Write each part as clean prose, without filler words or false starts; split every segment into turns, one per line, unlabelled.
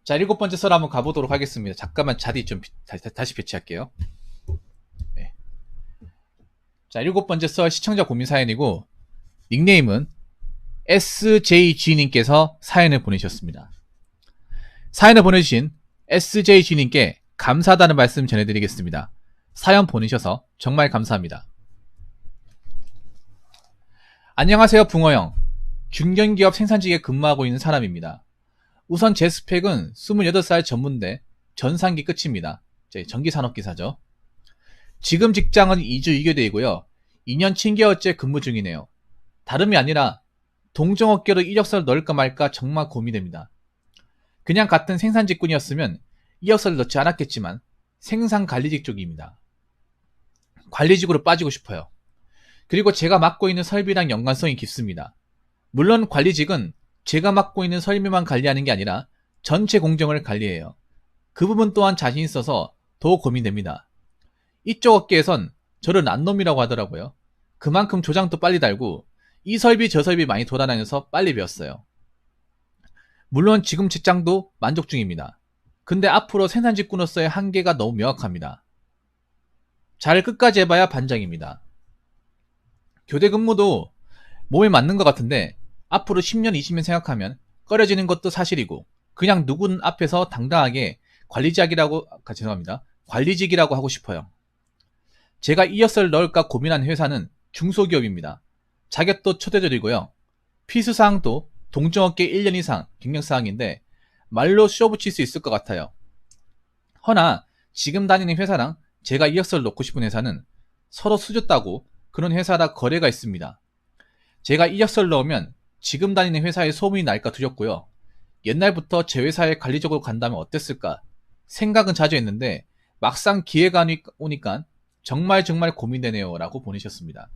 자, 7번째 썰 한번 가보도록 하겠습니다. 잠깐만 자리 좀 다시 배치할게요. 네. 자, 7번째 썰 시청자 고민 사연이고, 닉네임은 SJG님께서 사연을 보내주셨습니다. 사연을 보내주신 SJG님께 감사하다는 말씀 전해드리겠습니다. 사연 보내셔서 정말 감사합니다. 안녕하세요, 붕어형. 중견기업 생산직에 근무하고 있는 사람입니다. 우선 제 스펙은 28살 전문대 전산기 끝입니다. 전기산업기사죠. 지금 직장은 2주 2교대이고요. 2년 7개월째 근무 중이네요. 다름이 아니라 동종업계로 이력서를 넣을까 말까 정말 고민됩니다. 그냥 같은 생산직군이었으면 이력서를 넣지 않았겠지만 생산관리직 쪽입니다. 관리직으로 빠지고 싶어요. 그리고 제가 맡고 있는 설비랑 연관성이 깊습니다. 물론 관리직은 제가 맡고 있는 설비만 관리하는 게 아니라 전체 공정을 관리해요. 그 부분 또한 자신 있어서 더 고민됩니다. 이쪽 업계에선 저를 난놈이라고 하더라고요. 그만큼 조장도 빨리 달고 이 설비 저 설비 많이 돌아다녀서 빨리 배웠어요. 물론 지금 직장도 만족 중입니다. 근데 앞으로 생산직군으로서의 한계가 너무 명확합니다. 잘 끝까지 해봐야 반장입니다. 교대 근무도 몸에 맞는 것 같은데 앞으로 10년, 20년 생각하면 꺼려지는 것도 사실이고 그냥 누군 앞에서 당당하게 관리직이라고 하고 싶어요. 제가 이력서를 넣을까 고민한 회사는 중소기업입니다. 자격도 초대절이고요. 필수사항도 동종업계 1년 이상 경력사항인데 말로 씌워붙일 수 있을 것 같아요. 허나 지금 다니는 회사랑 제가 이력서를 넣고 싶은 회사는 서로 수줬다고 그런 회사라 거래가 있습니다. 제가 이력서를 넣으면 지금 다니는 회사에 소문이 날까 두렵고요. 옛날부터 제 회사에 관리적으로 간다면 어땠을까 생각은 자주 했는데 막상 기회가 오니까 정말 고민되네요 라고 보내셨습니다.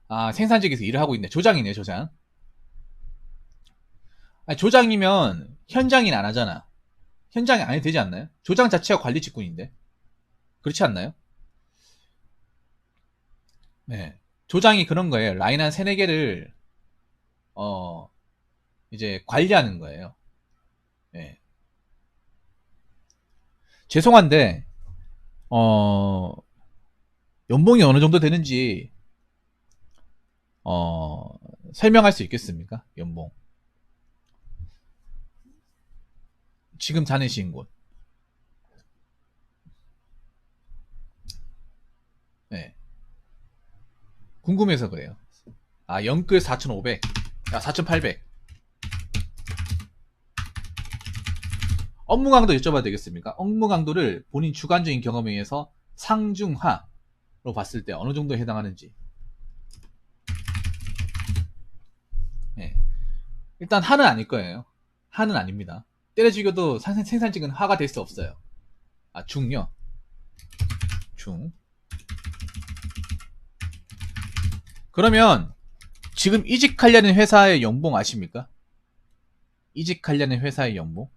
아, 생산직에서 일을 하고 있네. 조장이네, 조장. 아니, 조장이면 현장인 안 하잖아. 현장이 안 해도 되지 않나요? 조장 자체가 관리 직군인데. 그렇지 않나요? 네. 조장이 그런 거예요. 라인 한 3, 4개를, 이제 관리하는 거예요. 네. 죄송한데, 어, 연봉이 어느 정도 되는지, 설명할 수 있겠습니까? 연봉. 지금 다니신 곳. 네. 궁금해서 그래요. 아, 영끌 4,500. 아, 4,800. 업무 강도 여쭤봐도 되겠습니까? 업무 강도를 본인 주관적인 경험에 의해서 상중하로 봤을 때 어느 정도에 해당하는지. 네. 일단 하는 아닐 거예요. 하는 아닙니다. 때려 죽여도 생산직은 하가 될 수 없어요. 아, 중요. 중. 그러면 지금 이직하려는 회사의 연봉 아십니까? 이직하려는 회사의 연봉?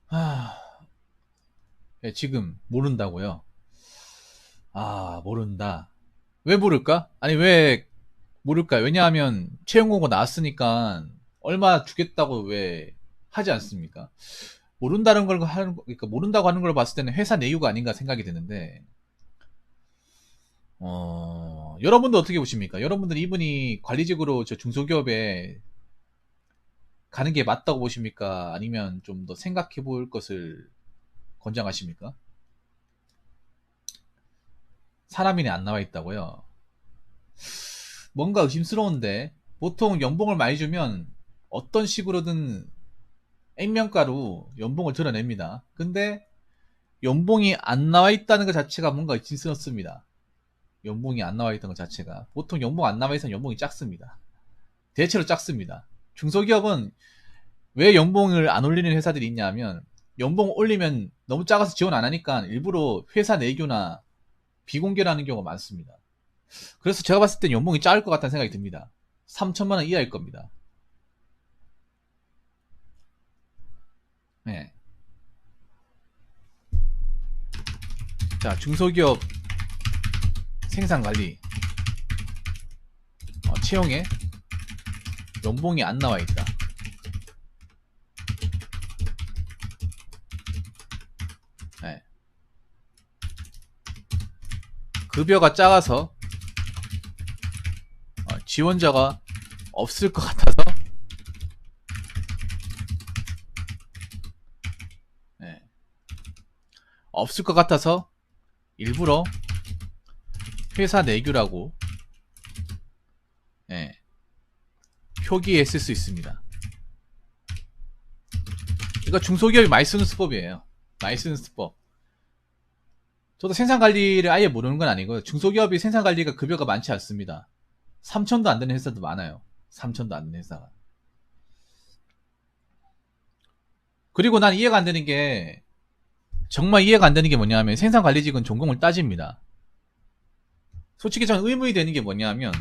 아, 네, 지금 모른다고요? 아, 모른다. 왜 모를까? 아니, 왜 모를까요? 왜냐하면 채용 공고 나왔으니까 얼마 주겠다고 왜 하지 않습니까? 모른다는 걸 하는 그러니까 모른다고 하는 걸 봤을 때는 회사 내유가 아닌가 생각이 드는데 여러분도 어떻게 보십니까? 여러분들 이분이 관리직으로 저 중소기업에 가는 게 맞다고 보십니까? 아니면 좀 더 생각해 볼 것을 권장하십니까? 사람인에 안 나와 있다고요? 뭔가 의심스러운데 보통 연봉을 많이 주면 어떤 식으로든 액면가로 연봉을 드러냅니다. 근데 연봉이 안 나와 있다는 것 자체가 뭔가 의심스럽습니다. 연봉이 안 나와 있던 것 자체가 보통 연봉 안 나와 있으면 연봉이 작습니다. 대체로 작습니다. 중소기업은 왜 연봉을 안 올리는 회사들이 있냐면 연봉 올리면 너무 작아서 지원 안 하니까 일부러 회사 내교나 비공개라는 경우가 많습니다. 그래서 제가 봤을 땐 연봉이 작을 것 같다는 생각이 듭니다. 3천만 원 이하일 겁니다. 네. 자, 중소기업 생산관리 채용에 연봉이 안 나와 있다. 네. 급여가 작아서 지원자가 없을 것 같아서 네. 없을 것 같아서 일부러 회사 내규라고 네. 표기했을 수 있습니다. 이거 중소기업이 많이 쓰는 수법이에요. 많이 쓰는 수법. 저도 생산관리를 아예 모르는 건 아니고요. 중소기업이 생산관리가 급여가 많지 않습니다. 3천도 안 되는 회사도 많아요. 3천도 안 되는 회사가. 그리고 난 이해가 안 되는 게, 정말 이해가 안 되는 게 뭐냐면 생산관리직은 전공을 따집니다. 솔직히 저는 의문이 되는 게 뭐냐면,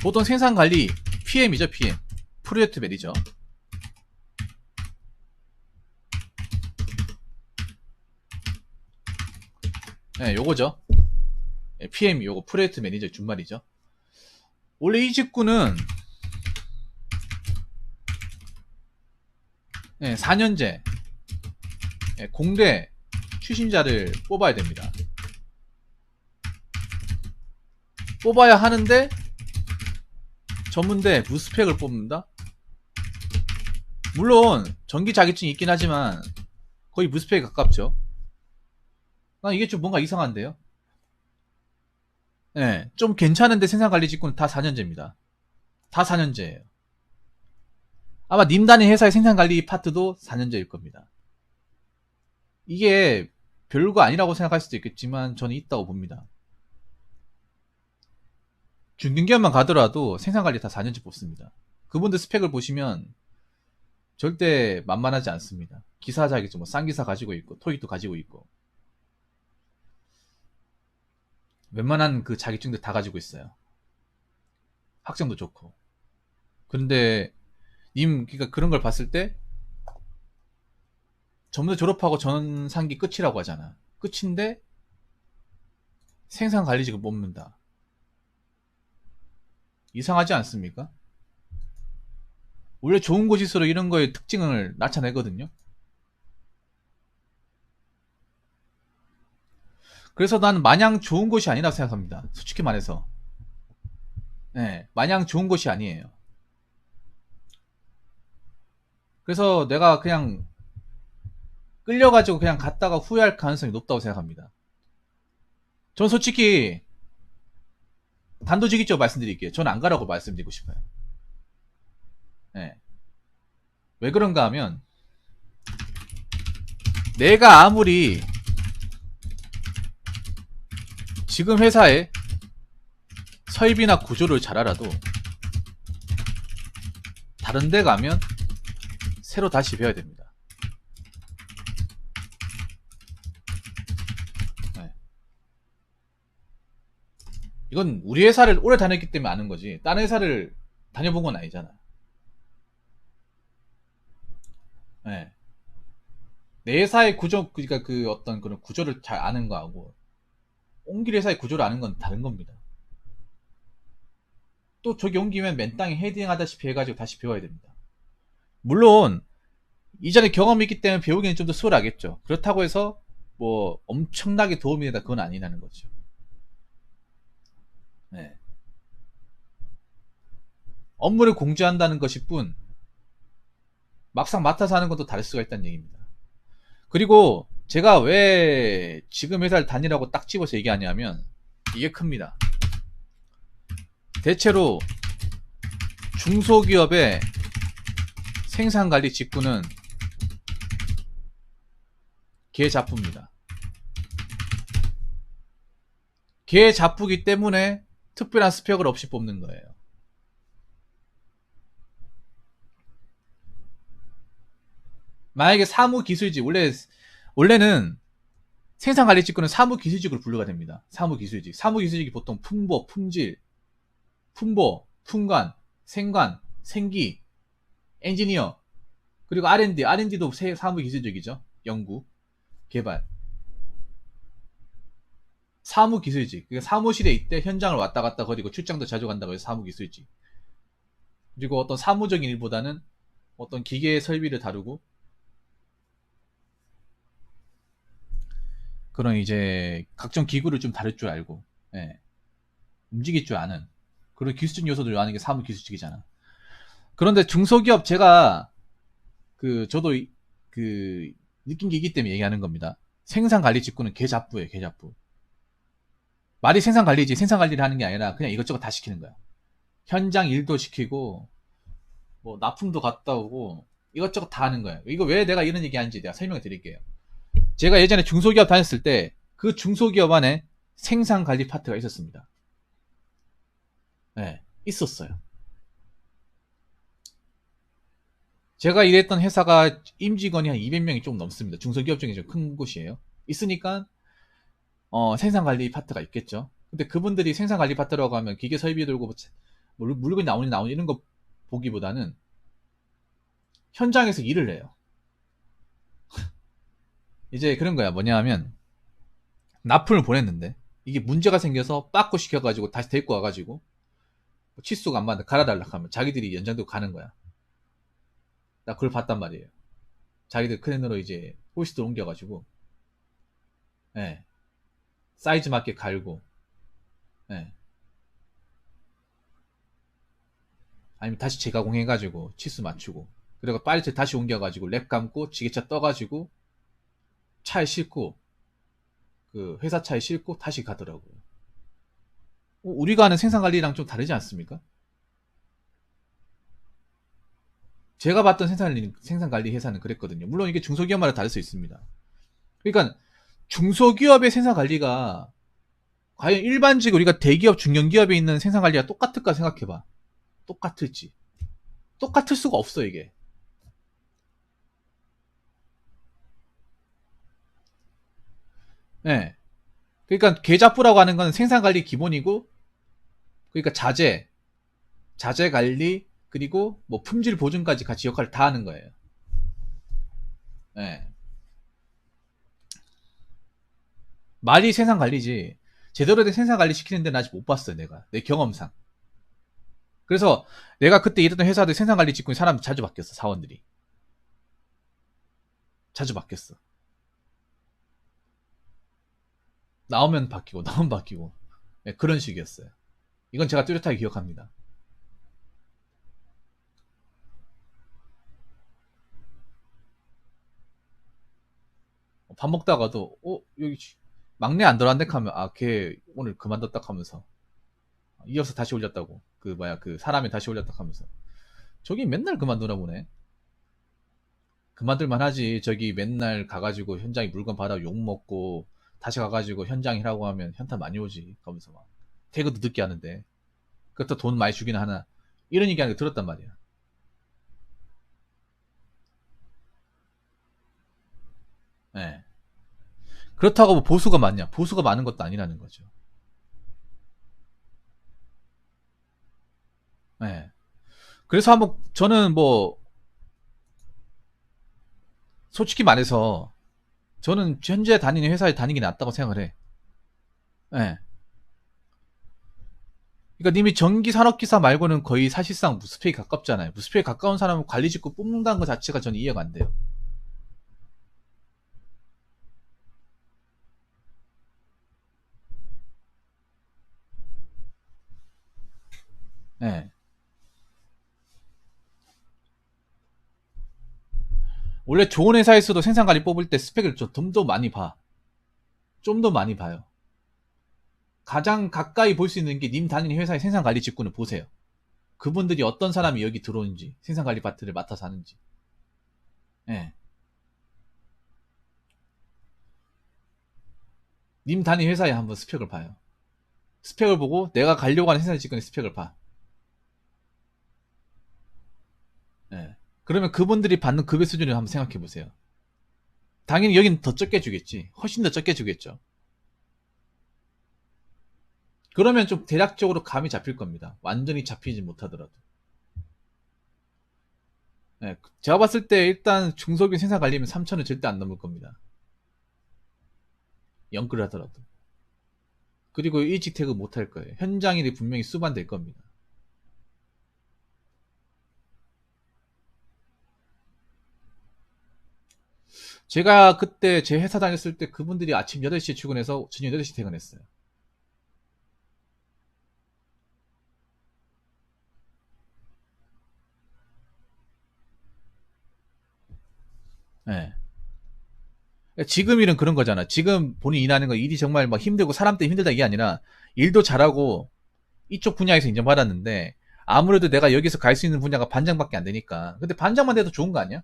보통 생산관리 PM이죠. PM 프로젝트 매니저. 네, 요거죠. PM 요거 프로젝트 매니저 준말이죠. 원래 이 직구는 4년제 공대 출신자를 뽑아야 됩니다. 뽑아야 하는데 전문대 무스펙을 뽑는다? 물론 전기 자격증이 있긴 하지만 거의 무스펙에 가깝죠. 난 이게 좀 뭔가 이상한데요. 네, 좀 괜찮은데 생산관리 직구는 다 4년제입니다. 다 4년제예요. 아마 님 단위 회사의 생산관리 파트도 4년제일 겁니다. 이게 별거 아니라고 생각할 수도 있겠지만 저는 있다고 봅니다. 중견기업만 가더라도 생산관리 다 4년제 뽑습니다. 그분들 스펙을 보시면 절대 만만하지 않습니다. 기사 자격증 뭐 쌍기사 가지고 있고 토익도 가지고 있고 웬만한 그 자격증들 다 가지고 있어요. 학점도 좋고. 그런데 님 그러니까 그런 걸 봤을 때 전문대 졸업하고 전산기 끝이라고 하잖아. 끝인데 생산관리직을 뽑는다. 이상하지 않습니까? 원래 좋은 곳일수록 이런 거의 특징을 나타내거든요. 그래서 난 마냥 좋은 곳이 아니라고 생각합니다. 솔직히 말해서. 네, 마냥 좋은 곳이 아니에요. 그래서 내가 그냥 끌려가지고 그냥 갔다가 후회할 가능성이 높다고 생각합니다. 전 솔직히 단도직입적으로 말씀드릴게요. 전 안 가라고 말씀드리고 싶어요. 네. 왜 그런가 하면 내가 아무리 지금 회사에 설비나 구조를 잘 알아도 다른 데 가면 새로 다시 배워야 됩니다. 네. 이건 우리 회사를 오래 다녔기 때문에 아는 거지 다른 회사를 다녀본 건 아니잖아. 네. 내 회사의 구조, 그러니까 그 어떤 그런 구조를 잘 아는 거하고 옮길 회사의 구조를 아는 건 다른 겁니다. 또 저기 옮기면 맨 땅에 헤딩 하다시피 해가지고 다시 배워야 됩니다. 물론 이전에 경험이 있기 때문에 배우기는 좀 더 수월하겠죠. 그렇다고 해서 뭐 엄청나게 도움이 된다 그건 아니라는 거죠. 네. 업무를 공지한다는 것일 뿐 막상 맡아서 하는 것도 다를 수가 있다는 얘기입니다. 그리고 제가 왜 지금 회사를 다니라고 딱 집어서 얘기하냐면 이게 큽니다. 대체로 중소기업의 생산관리 직구는 개잡부입니다. 개잡부기 때문에 특별한 스펙을 없이 뽑는 거예요. 만약에 사무기술직 원래는 생산관리 직구는 사무기술직으로 분류가 됩니다. 사무기술직. 사무기술직이 보통 품보, 품질, 품보, 품관, 생관, 생기, 엔지니어 그리고 R&D도 사무기술직이죠. 연구, 개발. 사무기술직. 그러니까 사무실에 있대 현장을 왔다 갔다 거리고 출장도 자주 간다고 해서 사무기술직. 그리고 어떤 사무적인 일보다는 어떤 기계 설비를 다루고 그런 이제 각종 기구를 좀 다룰 줄 알고, 예, 움직일 줄 아는 그런 기술적 요소들 아는 게 사무기술직이잖아. 그런데 중소기업 제가 저도 그 느낀 게 있기 때문에 얘기하는 겁니다. 생산관리 직구는 개잡부예요, 개잡부. 말이 생산관리지 생산관리를 하는 게 아니라 그냥 이것저것 다 시키는 거야. 현장 일도 시키고 뭐 납품도 갔다 오고 이것저것 다 하는 거예요. 이거 왜 내가 이런 얘기 하는지 내가 설명을 드릴게요. 제가 예전에 중소기업 다녔을 때 그 중소기업 안에 생산관리 파트가 있었습니다. 네, 있었어요. 제가 일했던 회사가 임직원이 한 200명이 좀 넘습니다. 중소기업 중에 좀 큰 곳이에요. 있으니까 생산관리 파트가 있겠죠. 근데 그분들이 생산관리 파트라고 하면 기계 설비 들고 물건이 나오니 이런 거 보기보다는 현장에서 일을 해요. 이제 그런 거야. 뭐냐 하면 납품을 보냈는데 이게 문제가 생겨서 빠꾸 시켜가지고 다시 데리고 와가지고 치수가 안 맞는다 갈아달라 하면 자기들이 연장도 가는 거야. 나 그걸 봤단 말이에요. 자기들 크레인으로 이제 호이스트 옮겨가지고, 예, 사이즈 맞게 갈고, 예, 아니면 다시 재가공해가지고 치수 맞추고, 그리고 파리트 다시 옮겨가지고 랩 감고 지게차 떠가지고 차에 싣고 그 회사 차에 싣고 다시 가더라고요. 우리가 하는 생산관리랑 좀 다르지 않습니까? 제가 봤던 생산관리 회사는 그랬거든요. 물론 이게 중소기업마다 다를 수 있습니다. 그러니까 중소기업의 생산관리가 과연 일반적으로 우리가 대기업, 중견기업에 있는 생산관리가 똑같을까 생각해봐. 똑같을지. 똑같을 수가 없어, 이게. 예. 그러니까 계좌부라고 하는 건 생산관리 기본이고, 그러니까 자재 관리, 그리고 뭐 품질 보증까지 같이 역할을 다 하는 거예요. 예. 말이 생산관리지, 제대로 된 생산관리 시키는 데는 아직 못 봤어요, 내가. 내 경험상. 그래서 내가 그때 일했던 회사들 생산관리 직군이 사람 자주 바뀌었어, 사원들이. 자주 바뀌었어. 나오면 바뀌고, 나오면 바뀌고. 네, 그런 식이었어요. 이건 제가 뚜렷하게 기억합니다. 밥 먹다가도, 여기 막내 안 들어왔네 하면, 걔 오늘 그만뒀다 하면서. 이어서 다시 올렸다고. 그 사람이 다시 올렸다 하면서. 저기 맨날 그만두나 보네. 그만둘만 하지. 저기 맨날 가가지고 현장에 물건 받아 욕 먹고, 다시 가가지고 현장 일하고 하면 현타 많이 오지. 하면서 막. 태그도 늦게 하는데. 그것도 돈 많이 주긴 하나. 이런 얘기하는 거 들었단 말이야. 예. 그렇다고 뭐 보수가 많냐? 보수가 많은 것도 아니라는 거죠. 예. 그래서 한번 저는 뭐 솔직히 말해서 저는 현재 다니는 회사에 다니는 게 낫다고 생각을 해. 예. 그러니까 님이 전기 산업기사 말고는 거의 사실상 무스펙에 가깝잖아요. 무스펙에 가까운 사람은 관리 직구 뽑는다는 것 자체가 저는 이해가 안 돼요. 예. 원래 좋은 회사에서도 생산관리 뽑을 때 스펙을 좀 더 많이 봐. 좀 더 많이 봐요. 가장 가까이 볼 수 있는 게 님 다니는 회사의 생산관리 직군을 보세요. 그분들이 어떤 사람이 여기 들어오는지, 생산관리 파트를 맡아서 하는지. 예. 님 다니는 회사에 한번 스펙을 봐요. 스펙을 보고 내가 가려고 하는 생산관리 직군의 스펙을 봐. 예. 그러면 그분들이 받는 급여 수준을 한번 생각해 보세요. 당연히 여긴 더 적게 주겠지. 훨씬 더 적게 주겠죠. 그러면 좀 대략적으로 감이 잡힐 겁니다. 완전히 잡히지 못하더라도. 예, 제가 봤을 때 일단 중소기업 생산 관리면 3천은 절대 안 넘을 겁니다. 영끌을 하더라도. 그리고 일찍 퇴근 못 할 거예요. 현장일이 분명히 수반될 겁니다. 제가 그때 제 회사 다녔을 때 그분들이 아침 8시에 출근해서 저녁 8시 퇴근했어요. 예. 지금 일은 그런 거잖아. 지금 본인이 일하는 거 일이 정말 막 힘들고 사람 때문에 힘들다 이게 아니라 일도 잘하고 이쪽 분야에서 인정받았는데 아무래도 내가 여기서 갈 수 있는 분야가 반장밖에 안 되니까. 근데 반장만 돼도 좋은 거 아니야?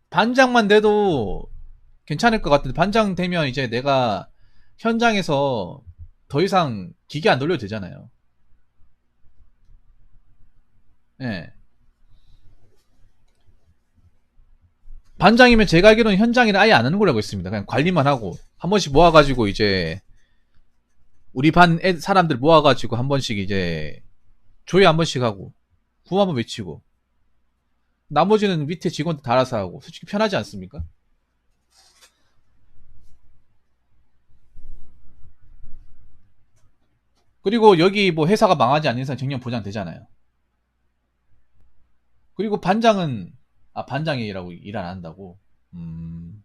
반장만 돼도 괜찮을 것 같은데 반장 되면 이제 내가 현장에서 더 이상 기계 안 돌려도 되잖아요. 예. 반장이면 제가 알기로는 현장에는 아예 안 하는 걸로 알고 있습니다. 그냥 관리만 하고 한 번씩 모아가지고 이제 우리 반 사람들 모아가지고 한 번씩 이제 조회 한 번씩 하고 구호 한번 외치고 나머지는 밑에 직원들 다 알아서 하고 솔직히 편하지 않습니까? 그리고 여기 뭐 회사가 망하지 않는 이상 정년 보장되잖아요. 그리고 반장은 반장이라고 일 안 한다고. 음,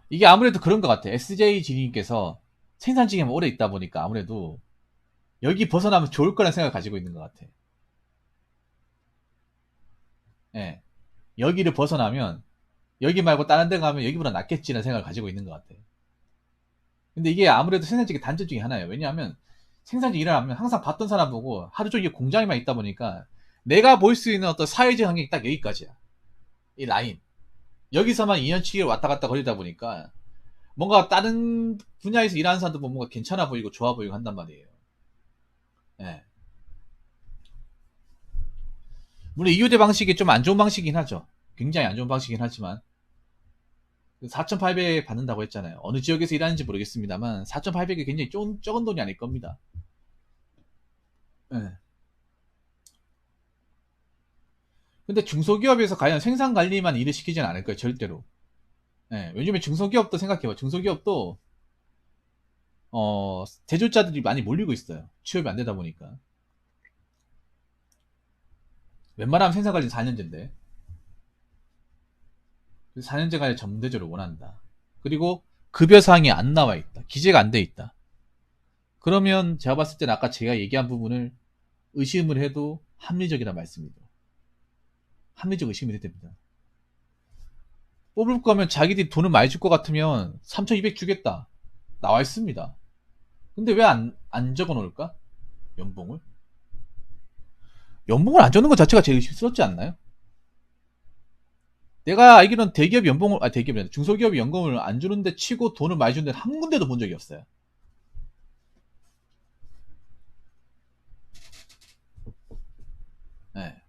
이게 아무래도 그런 것 같아. SJG님께서 생산직에만 오래 있다 보니까 아무래도 여기 벗어나면 좋을 거라는 생각을 가지고 있는 것 같아. 예. 여기를 벗어나면 여기 말고 다른 데 가면 여기보다 낫겠지라는 생각을 가지고 있는 것 같아. 근데 이게 아무래도 생산직의 단점 중에 하나예요. 왜냐하면 생산직 일을 하면 항상 봤던 사람 보고 하루 종일 공장에만 있다 보니까 내가 볼 수 있는 어떤 사회적 환경이 딱 여기까지야. 이 라인. 여기서만 2년치기를 왔다 갔다 거리다 보니까 뭔가 다른 분야에서 일하는 사람도 보면 뭔가 괜찮아 보이고 좋아 보이고 한단 말이에요. 예. 물론 이유대 방식이 좀 안 좋은 방식이긴 하죠. 굉장히 안 좋은 방식이긴 하지만 4,800 받는다고 했잖아요. 어느 지역에서 일하는지 모르겠습니다만 4,800이 굉장히 적은 돈이 아닐 겁니다. 예. 근데 중소기업에서 과연 생산 관리만 일을 시키지는 않을 거예요, 절대로. 예. 요즘에 중소기업도 생각해봐. 중소기업도 제조자들이 많이 몰리고 있어요. 취업이 안 되다 보니까. 웬만하면 생산 관리는 4년제인데 4년제 관리 전문대조를 원한다. 그리고 급여 사항이 안 나와 있다. 기재가 안 돼 있다. 그러면 제가 봤을 때는 아까 제가 얘기한 부분을 의심을 해도 합리적이라 말씀이죠. 합리적 의심이 해도 됩니다. 뽑을 거면 자기들이 돈을 많이 줄 것 같으면 3,200 주겠다. 나와 있습니다. 근데 왜 안 적어 놓을까? 연봉을? 연봉을 안 적는 것 자체가 제일 의심스럽지 않나요? 내가 알기로는 대기업 연봉을, 대기업이 아니라 중소기업이 연금을 안 주는데 치고 돈을 많이 주는 데는 한 군데도 본 적이 없어요. 네.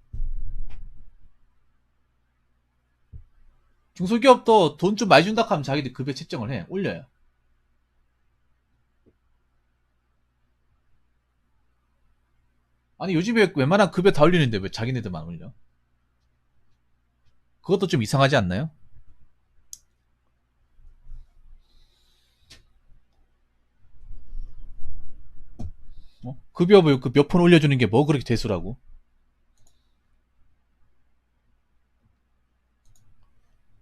중소기업도 돈 좀 많이 준다 하면 자기들 급여 책정을 해. 올려요. 아니, 요즘에 웬만한 급여 다 올리는데 왜 자기네들만 올려? 그것도 좀 이상하지 않나요? 급여 뭐, 그몇 푼 올려주는 게 뭐 그렇게 대수라고?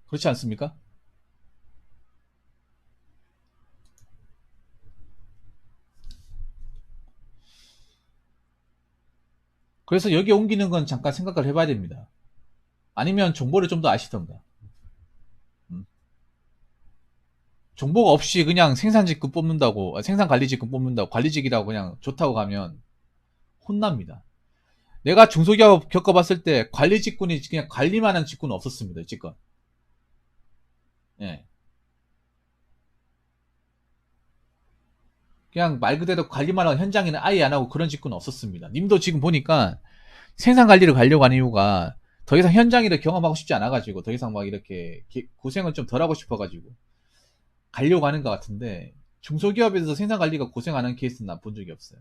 그렇지 않습니까? 그래서 여기 옮기는 건 잠깐 생각을 해봐야 됩니다. 아니면 정보를 좀 더 아시던가. 음. 정보가 없이 그냥 생산직급 뽑는다고, 생산관리직급 뽑는다고, 관리직이라고 그냥 좋다고 가면 혼납니다. 내가 중소기업 겪어봤을 때 관리 직군이 그냥 관리만 한 직군은 없었습니다. 지금. 예. 그냥 말 그대로 관리만 하고 현장에는 아예 안 하고 그런 직군은 없었습니다. 님도 지금 보니까 생산 관리를 가려고 하는 이유가 더 이상 현장 일을 경험하고 싶지 않아가지고 더 이상 막 이렇게 고생을 좀 덜 하고 싶어가지고 가려고 하는 것 같은데 중소기업에서 생산관리가 고생하는 케이스는 난 본 적이 없어요.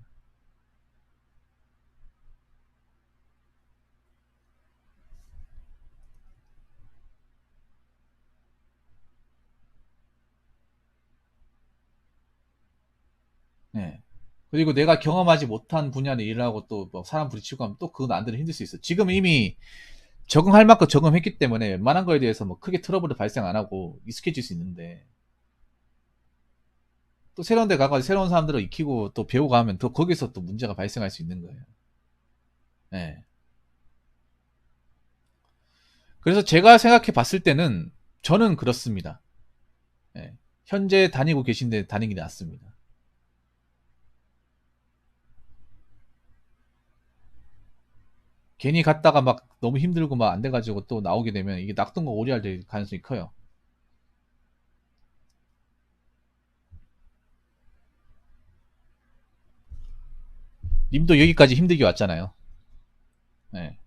네. 그리고 내가 경험하지 못한 분야를 일하고 또 뭐 사람 부딪히고 하면 또 그건 나한테는 힘들 수 있어. 지금 이미 적응할 만큼 적응했기 때문에 웬만한 거에 대해서 뭐 크게 트러블을 발생 안 하고 익숙해질 수 있는데, 또 새로운 데 가가지고 새로운 사람들을 익히고 또 배우고 하면 또 거기서 또 문제가 발생할 수 있는 거예요. 네. 그래서 제가 생각해 봤을 때는 저는 그렇습니다. 네. 현재 다니고 계신데 다니는 게 낫습니다. 괜히 갔다가 막 너무 힘들고 막 안 돼가지고 또 나오게 되면 이게 낙동과 오리알 될 가능성이 커요. 님도 여기까지 힘들게 왔잖아요. 네.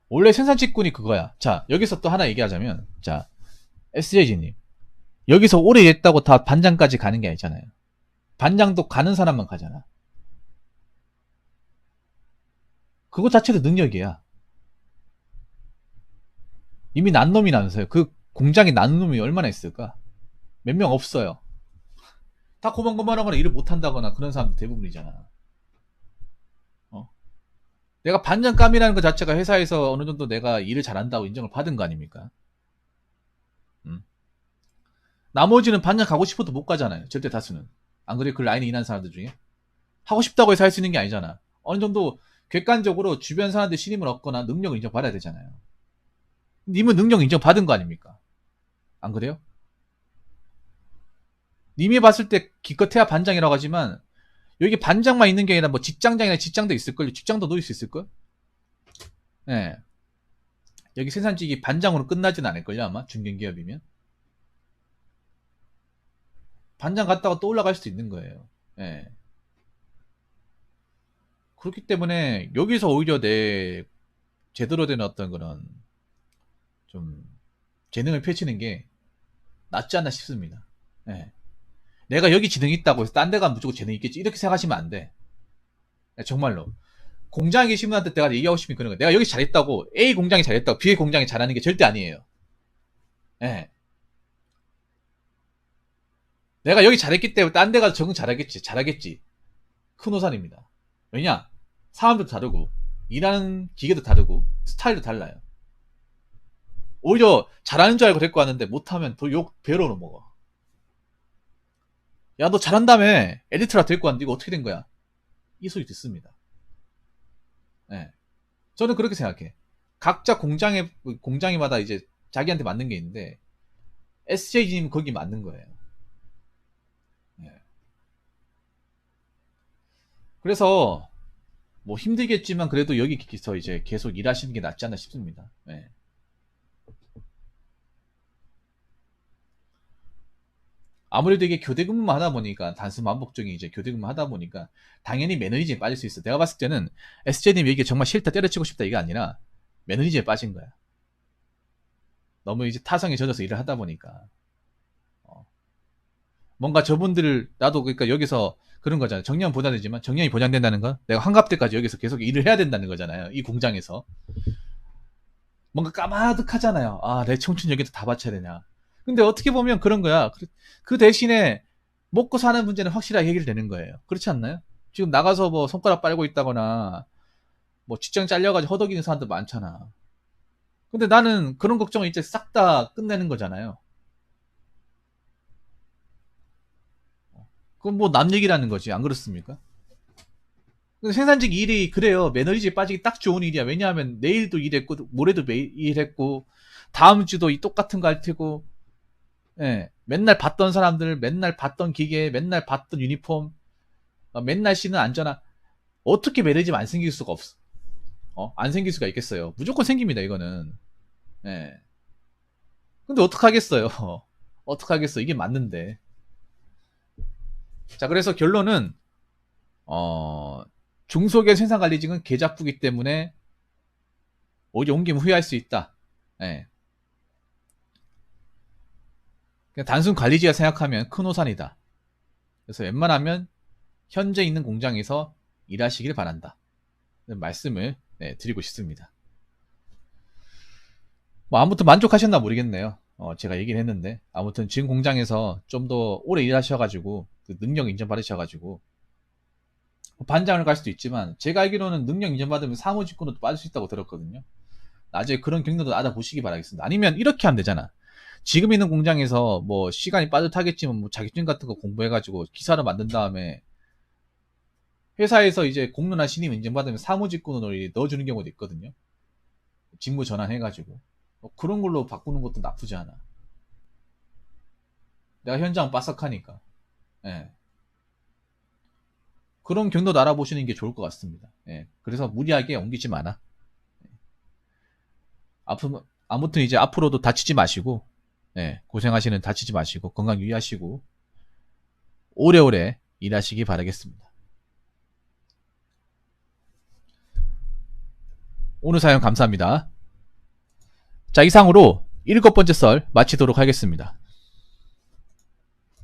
원래 생산직군이 그거야. 자, 여기서 또 하나 얘기하자면, 자, SJ님. 여기서 오래 있다고 다 반장까지 가는 게 아니잖아요. 반장도 가는 사람만 가잖아. 그거 자체도 능력이야. 이미 난 놈이 나면서요. 그 공장에 난 놈이 얼마나 있을까? 몇 명 없어요. 다 고만고만하거나 일을 못한다거나 그런 사람들 대부분이잖아. 어? 내가 반장감이라는 것 자체가 회사에서 어느 정도 내가 일을 잘한다고 인정을 받은 거 아닙니까? 음. 나머지는 반장 가고 싶어도 못 가잖아요. 절대 다수는. 안 그래? 그 라인에 일하는 사람들 중에. 하고 싶다고 해서 할 수 있는 게 아니잖아. 어느 정도 객관적으로 주변 사람들 신임을 얻거나 능력을 인정받아야 되잖아요. 님은 능력 인정받은 거 아닙니까? 안 그래요? 님이 봤을 때 기껏해야 반장이라고 하지만 여기 반장만 있는 게 아니라 뭐 직장장이나 직장도 있을걸요. 직장도 놓일 수 있을걸? 예. 네. 여기 생산직이 반장으로 끝나진 않을걸요, 아마 중견기업이면. 반장 갔다가 또 올라갈 수도 있는 거예요. 예. 네. 그렇기 때문에 여기서 오히려 내 제대로 된 어떤 그런 좀 재능을 펼치는 게 낫지 않나 싶습니다. 예. 네. 내가 여기 지능이 있다고 해서 딴 데 가면 무조건 재능이 있겠지. 이렇게 생각하시면 안 돼. 네, 정말로. 공장에 계신 분한테 내가 얘기하고 싶은 그런 거. 내가 여기 잘했다고, A 공장이 잘했다고, B 공장이 잘하는 게 절대 아니에요. 예. 네. 내가 여기 잘했기 때문에 딴 데 가서 적응 잘하겠지. 잘하겠지. 큰 오산입니다. 왜냐? 사람도 다르고, 일하는 기계도 다르고, 스타일도 달라요. 오히려 잘하는 줄 알고 데리고 왔는데 못하면 더 욕 배로는 먹어. 야, 너 잘한다며. 에디트라 데리고 왔는데 이거 어떻게 된 거야? 이 소리 듣습니다. 네. 저는 그렇게 생각해. 각자 공장마다 이제 자기한테 맞는 게 있는데, SJ님 거기 맞는 거예요. 네. 그래서, 뭐 힘들겠지만 그래도 여기서 이제 계속 일하시는 게 낫지 않나 싶습니다. 네. 아무래도 이게 교대 근무만 하다 보니까 단순 반복적인 이제 교대 근무 하다 보니까 당연히 매너리즘에 빠질 수 있어. 내가 봤을 때는 SJ님 이게 정말 싫다 때려치고 싶다 이게 아니라 매너리즘에 빠진 거야. 너무 이제 타성에 젖어서 일을 하다 보니까 뭔가 저분들을 나도 그러니까 여기서 그런 거잖아요. 정년 보장되지만 정년이 보장된다는 건 내가 환갑 때까지 여기서 계속 일을 해야 된다는 거잖아요. 이 공장에서 뭔가 까마득하잖아요. 아, 내 청춘 여기다 다 바쳐야 되냐. 근데 어떻게 보면 그런 거야. 그 대신에 먹고 사는 문제는 확실하게 해결되는 거예요. 그렇지 않나요? 지금 나가서 뭐 손가락 빨고 있다거나 뭐 직장 잘려가지고 허덕이는 사람들 많잖아. 근데 나는 그런 걱정을 이제 싹 다 끝내는 거잖아요. 그건 뭐 남 얘기라는 거지. 안 그렇습니까? 근데 생산직 일이 그래요. 매너리즘에 빠지기 딱 좋은 일이야. 왜냐하면 내일도 일했고 모레도 매일 일했고 다음 주도 이 똑같은 거 할 테고 예, 맨날 봤던 사람들, 맨날 봤던 기계, 맨날 봤던 유니폼, 맨날 쉬는 안전한 어떻게 매너리즘 안 생길 수가 없어. 안 생길 수가 있겠어요. 무조건 생깁니다, 이거는. 예. 근데 어떡하겠어요. 어떡하겠어. 이게 맞는데. 자, 그래서 결론은, 어, 중소기업 생산관리직은 계작부기 때문에 오히려 옮기면 후회할 수 있다. 예. 그냥 단순 관리직이라 생각하면 큰 오산이다. 그래서 웬만하면 현재 있는 공장에서 일하시길 바란다. 말씀을 드리고 싶습니다. 뭐 아무튼 만족하셨나 모르겠네요. 제가 얘기를 했는데 아무튼 지금 공장에서 좀 더 오래 일하셔가지고 그 능력 인정받으셔가지고 반장을 갈 수도 있지만 제가 알기로는 능력 인정받으면 사무직군으로 빠질 수 있다고 들었거든요. 나중에 그런 경로도 알아보시기 바라겠습니다. 아니면 이렇게 하면 되잖아. 지금 있는 공장에서 뭐 시간이 빠듯하겠지만 뭐 자격증 같은 거 공부해가지고 기사를 만든 다음에 회사에서 이제 공로나 신임 인정받으면 사무직군으로 넣어주는 경우도 있거든요. 직무 전환해가지고 그런 걸로 바꾸는 것도 나쁘지 않아. 내가 현장 빠삭하니까. 예. 그런 경로도 알아보시는 게 좋을 것 같습니다. 예. 그래서 무리하게 옮기지 마라. 아무튼 이제 앞으로도 다치지 마시고, 예. 고생하시는 다치지 마시고 건강 유의하시고 오래오래 일하시기 바라겠습니다. 오늘 사연 감사합니다. 자, 이상으로 7번째 썰 마치도록 하겠습니다.